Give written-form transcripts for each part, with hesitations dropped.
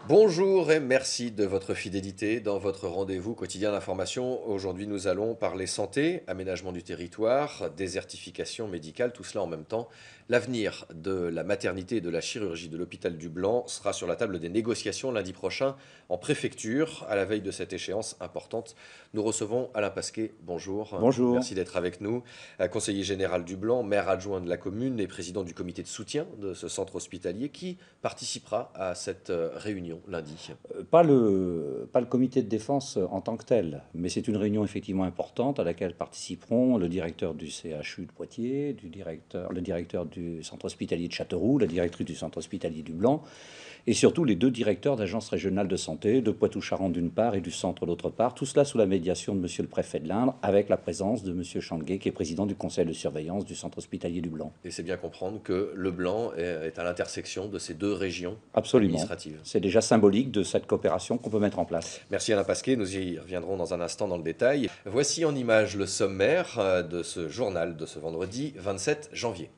Bonjour et merci de votre fidélité dans votre rendez-vous quotidien d'information. Aujourd'hui, nous allons parler santé, aménagement du territoire, désertification médicale, tout cela en même temps. L'avenir de la maternité et de la chirurgie de l'hôpital du Blanc sera sur la table des négociations lundi prochain en préfecture. À la veille de cette échéance importante, nous recevons Alain Pasquet. Bonjour, Bonjour. merci d'être avec nous. Conseiller général du Blanc, maire adjoint de la commune et président du comité de soutien de ce centre hospitalier qui participera à cette réunion lundi. Pas le comité de défense en tant que tel, mais c'est une réunion effectivement importante à laquelle participeront le directeur du CHU de Poitiers, le directeur du centre hospitalier de Châteauroux, la directrice du centre hospitalier du Blanc, et surtout les deux directeurs d'agences régionales de santé, de Poitou-Charentes d'une part et du centre d'autre part, tout cela sous la médiation de monsieur le préfet de l'Indre, avec la présence de monsieur Changuet, qui est président du conseil de surveillance du centre hospitalier du Blanc. Et c'est bien comprendre que le Blanc est à l'intersection de ces deux régions Absolument. administratives. C'est déjà symbolique de cette coopération qu'on peut mettre en place. Merci Alain Pasquet, nous y reviendrons dans un instant dans le détail. Voici en image le sommaire de ce journal de ce vendredi 27 janvier.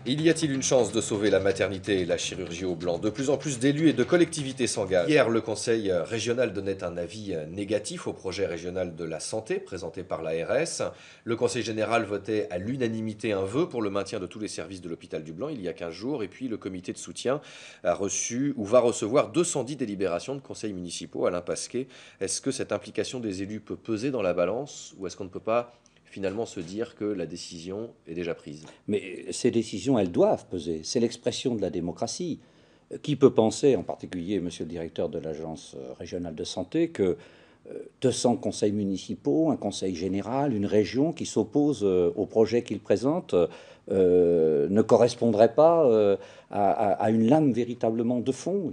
Y a-t-il une chance de sauver la maternité et la chirurgie au Blanc? De plus en plus d'élus et de collectivités s'engagent. Hier, le conseil régional donnait un avis négatif au projet régional de la santé présenté par l'ARS. Le conseil général votait à l'unanimité un vœu pour le maintien de tous les services de l'hôpital du Blanc il y a 15 jours. Et puis le comité de soutien a reçu ou va recevoir 210 délibérations de conseils municipaux. Alain Pasquet, est-ce que cette implication des élus peut peser dans la balance ou est-ce qu'on ne peut pas finalement se dire que la décision est déjà prise? Mais ces décisions, elles doivent peser. C'est l'expression de la démocratie. Qui peut penser, en particulier monsieur le directeur de l'agence régionale de santé, que 200 conseils municipaux, un conseil général, une région qui s'oppose au projet qu'il présente ne correspondrait pas à une lame véritablement de fond.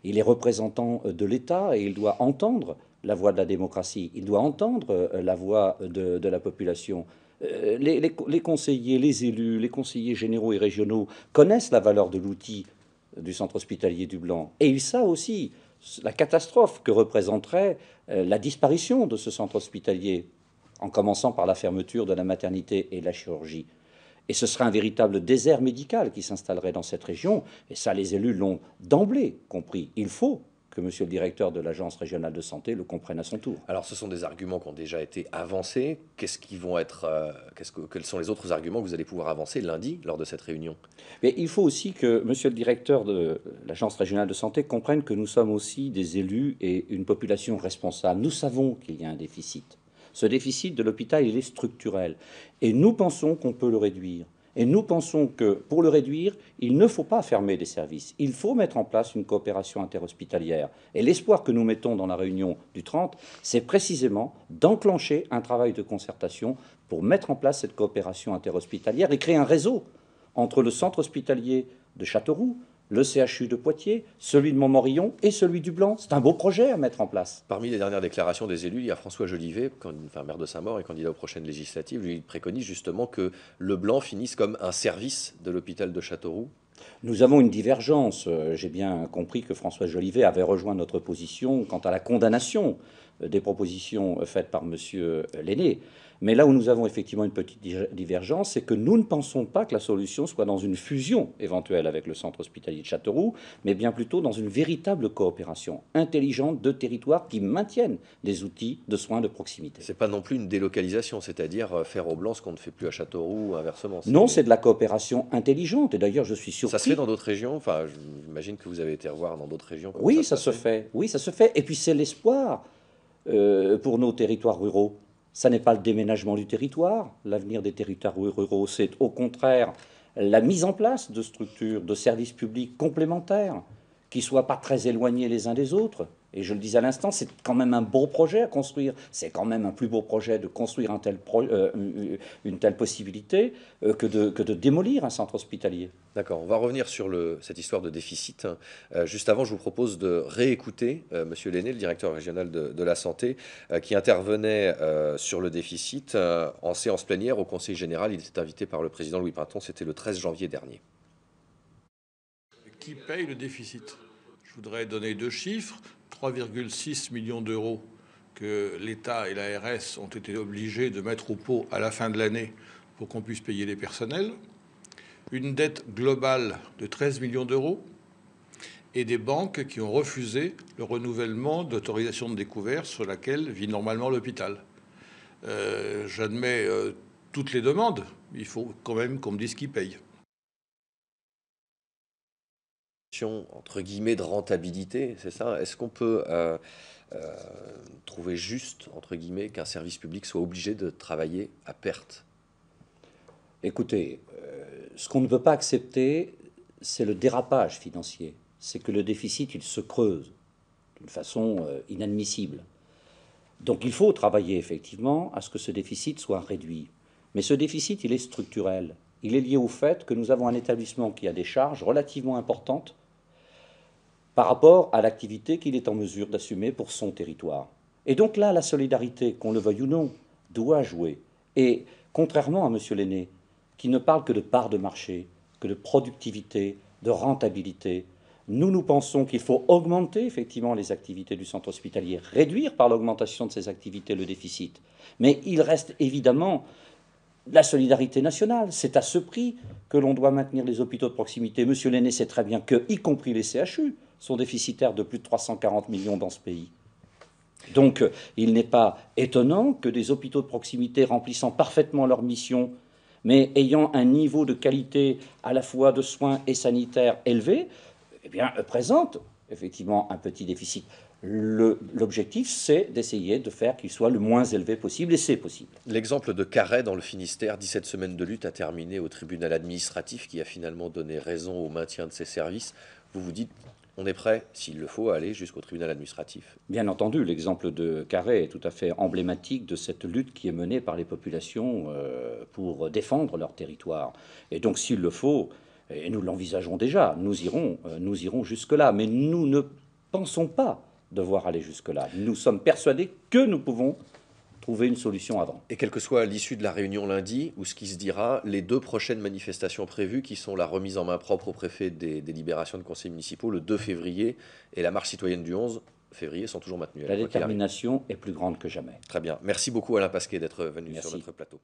Il est représentant de l'État et il doit entendre la voix de la démocratie, il doit entendre la voix de la population. Les conseillers, les élus, les conseillers généraux et régionaux connaissent la valeur de l'outil du centre hospitalier du Blanc. Et ils savent aussi la catastrophe que représenterait la disparition de ce centre hospitalier, en commençant par la fermeture de la maternité et de la chirurgie. Et ce serait un véritable désert médical qui s'installerait dans cette région. Et ça, les élus l'ont d'emblée compris. Il faut que monsieur le directeur de l'agence régionale de santé le comprenne à son tour. Alors, ce sont des arguments qui ont déjà été avancés. Quels sont les autres arguments que vous allez pouvoir avancer lundi lors de cette réunion? Mais il faut aussi que monsieur le directeur de l'agence régionale de santé comprenne que nous sommes aussi des élus et une population responsable. Nous savons qu'il y a un déficit. Ce déficit de l'hôpital, il est structurel. Et nous pensons qu'on peut le réduire. Et nous pensons que pour le réduire, il ne faut pas fermer des services. Il faut mettre en place une coopération interhospitalière. Et l'espoir que nous mettons dans la réunion du 30, c'est précisément d'enclencher un travail de concertation pour mettre en place cette coopération interhospitalière et créer un réseau entre le centre hospitalier de Châteauroux, le CHU de Poitiers, celui de Montmorillon et celui du Blanc. C'est un beau projet à mettre en place. Parmi les dernières déclarations des élus, il y a François Jolivet, maire de Saint-Maur et candidat aux prochaines législatives. Lui, il préconise justement que le Blanc finisse comme un service de l'hôpital de Châteauroux. Nous avons une divergence. J'ai bien compris que François Jolivet avait rejoint notre position quant à la condamnation des propositions faites par monsieur Lenné. Mais là où nous avons effectivement une petite divergence, c'est que nous ne pensons pas que la solution soit dans une fusion éventuelle avec le centre hospitalier de Châteauroux, mais bien plutôt dans une véritable coopération intelligente de territoires qui maintiennent des outils de soins de proximité. C'est pas non plus une délocalisation, c'est-à-dire faire au Blanc ce qu'on ne fait plus à Châteauroux ou inversement. Non, c'est de la coopération intelligente. Et d'ailleurs, je suis surpris. Ça se fait dans d'autres régions? Enfin, j'imagine que vous avez été revoir dans d'autres régions. Oui, ça se fait. Oui, ça se fait. Et puis c'est l'espoir pour nos territoires ruraux. Ça n'est pas le déménagement du territoire. L'avenir des territoires ruraux, c'est au contraire la mise en place de structures, de services publics complémentaires qui ne soient pas très éloignés les uns des autres. Et je le disais à l'instant, c'est quand même un beau projet à construire. C'est quand même un plus beau projet de construire une telle possibilité que de démolir un centre hospitalier. D'accord, on va revenir sur cette histoire de déficit. Juste avant, je vous propose de réécouter Monsieur Lenné, le directeur régional de la santé, qui intervenait sur le déficit en séance plénière au Conseil général. Il était invité par le président Louis Pinton, c'était le 13 janvier dernier. Qui paye le déficit? Je voudrais donner deux chiffres. 3,6 millions d'euros que l'État et l'ARS ont été obligés de mettre au pot à la fin de l'année pour qu'on puisse payer les personnels. Une dette globale de 13 millions d'euros et des banques qui ont refusé le renouvellement d'autorisation de découvert sur laquelle vit normalement l'hôpital. J'admets toutes les demandes, il faut quand même qu'on me dise qui paye. Entre guillemets de rentabilité, c'est ça? Est-ce qu'on peut trouver juste, entre guillemets, qu'un service public soit obligé de travailler à perte? Écoutez, ce qu'on ne peut pas accepter, c'est le dérapage financier. C'est que le déficit, il se creuse d'une façon inadmissible. Donc il faut travailler effectivement à ce que ce déficit soit réduit. Mais ce déficit, il est structurel. Il est lié au fait que nous avons un établissement qui a des charges relativement importantes par rapport à l'activité qu'il est en mesure d'assumer pour son territoire. Et donc là, la solidarité, qu'on le veuille ou non, doit jouer. Et contrairement à M. Lenné, qui ne parle que de part de marché, que de productivité, de rentabilité, nous pensons qu'il faut augmenter effectivement les activités du centre hospitalier, réduire par l'augmentation de ces activités le déficit. Mais il reste évidemment la solidarité nationale. C'est à ce prix que l'on doit maintenir les hôpitaux de proximité. M. Lenné sait très bien que, y compris les CHU, sont déficitaires de plus de 340 millions dans ce pays. Donc, il n'est pas étonnant que des hôpitaux de proximité remplissant parfaitement leur mission, mais ayant un niveau de qualité à la fois de soins et sanitaires élevé, eh bien, présentent effectivement un petit déficit. L'objectif, c'est d'essayer de faire qu'il soit le moins élevé possible, et c'est possible. L'exemple de Carhaix dans le Finistère, 17 semaines de lutte, a terminé au tribunal administratif qui a finalement donné raison au maintien de ces services. Vous vous dites, on est prêt, s'il le faut, à aller jusqu'au tribunal administratif? Bien entendu, l'exemple de Carhaix est tout à fait emblématique de cette lutte qui est menée par les populations pour défendre leur territoire. Et donc, s'il le faut, et nous l'envisageons déjà, nous irons jusque-là. Mais nous ne pensons pas devoir aller jusque-là. Nous sommes persuadés que nous pouvons trouver une solution avant. Et quelle que soit l'issue de la réunion lundi, ou ce qui se dira, les 2 prochaines manifestations prévues, qui sont la remise en main propre au préfet des délibérations de conseils municipaux le 2 février et la marche citoyenne du 11 février, sont toujours maintenues. La détermination est plus grande que jamais. Très bien. Merci beaucoup Alain Pasquet d'être venu sur notre plateau.